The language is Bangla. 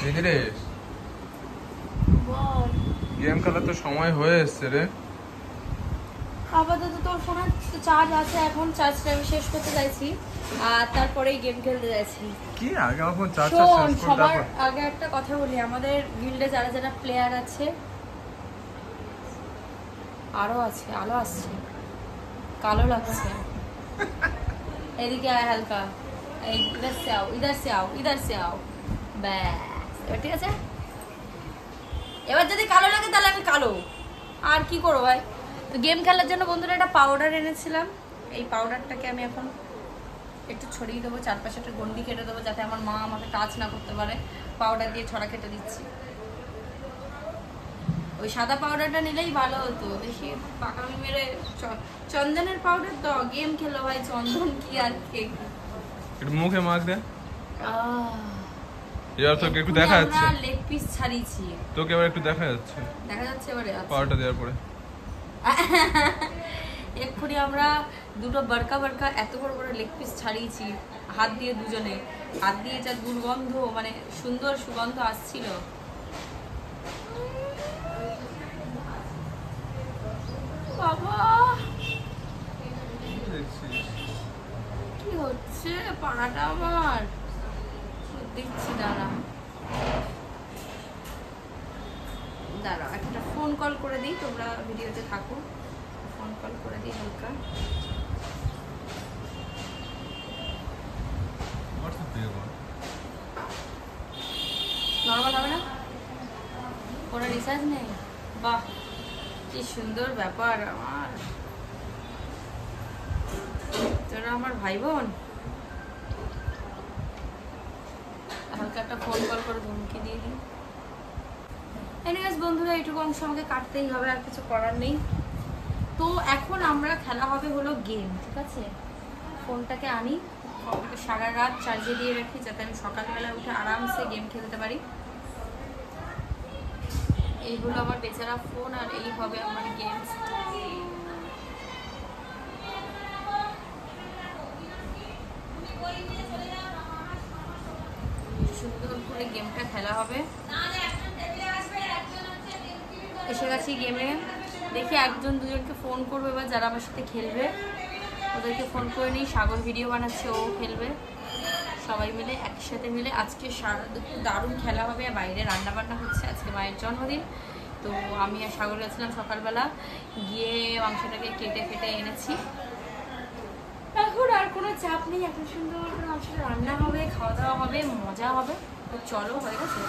রে গেম খেলার তো সময় হয়ে এসছে রে। আপাতত তোর ফোনে চার্জ আছে, এখন চার্জটা আমি শেষ করতে চাইছি আর তারপরেই গেম খেলতে যাচ্ছি। কি আগে আমার ফোন চার্জ শোন, শেষ করে সবার তারপর আগে একটা কথা বলি, আমাদের গিল্ডে যারা যারা প্লেয়ার আছে, আরো আছে, আলো আসছে, কালো লাগছে। এদিকে আয় হালকা, এই ইধার সে আও, ইধার সে আও, ইধার সে আও, ব্যাস। এবার ঠিক আছে, এবার যদি কালো লাগে তাহলে আমি কালো, আর কি করবো ভাই। তো গেম খেলার জন্য বন্ধুরা একটা পাউডার এনেছিলাম, এই পাউডারটাকে আমি এখন একটু ছড়িয়ে দেবো, চারপাশে একটা গন্ডি কেটে দেবো যাতে আমার মা আমাকে টাচ না করতে পারে। পাউডার দিয়ে ছড়া কেটে দিচ্ছি। ওই সাদা পাউডারটা নিলেই ভালো হতো, বেশি পাকামি মেরে চন্দনের পাউডার তো গেম খেলো ভাই, চন্দন কি আর কে একটু মুখে মাখ দে। এবার তোকে একটু দেখা যাচ্ছে, আমরা লেগ পিস ছাড়িয়েছি, তোকে এবার একটু দেখা যাচ্ছে, দেখা যাচ্ছে এবারে পাউডারটা দেওয়ার পরে। এক্ষুনি আমরা দুটো বড়কা বড়কা এত বড় বড় লেগ পিস ছাড়িয়েছি হাত দিয়ে, দুজনে হাত দিয়ে, যা দুর্গন্ধ, মানে সুন্দর সুগন্ধ আসছিল। বাবা কি হচ্ছে পাড়াটা আমার, দেখছি। দাঁড়া দাঁড়া, একটা ফোন কল করে দিই, তোমরা ভিডিওতে থাকো, ফোন কল করে দিই হালকা। নর্মাল হবে না, কোনো রিচার্জ নেই? বাহ কি সুন্দর ব্যাপার, আমার তোরা আমার ভাই বোন। হালকা একটা ফোন কল করে ধমকি দিয়ে দিই। এনিওয়েজ বন্ধুরা, এইটুকু অংশ আমাকে কাটতেই হবে, আর কিছু করার নেই। তো এখন আমরা খেলা হবে হলো গেম, ঠিক আছে? ফোনটাকে আনি, সারা রাত চার্জে দিয়ে রাখি যাতে আমি সকালবেলা উঠে আরামসে গেম খেলতে পারি। এই হলো আমার বেচারা ফোন, আর এই হবে আমার গেমস। সুন্দর করে গেমটা খেলা হবে। এসে গেছি গেমে, দেখি একজন দুজনকে ফোন করবে এবার, যারা আমার সাথে খেলবে ওদেরকে ফোন করে নিই। সাগর ভিডিও বানাচ্ছে, ও খেলবে, সবাই মিলে একসাথে মিলে আজকে দারুণ খেলা হবে। বাইরে রান্না বান্না হচ্ছে, আজকে মায়ের জন্মদিন। তো আমি আর সাগর গেছিলাম সকালবেলা, গিয়ে মাংসটাকে কেটে ফেটে এনেছি। এখন আর কোনো চাপ নেই, এত সুন্দর করে মাংসটা রান্না হবে, খাওয়া দাওয়া হবে, মজা হবে। তো চলো, হয়ে গেছে।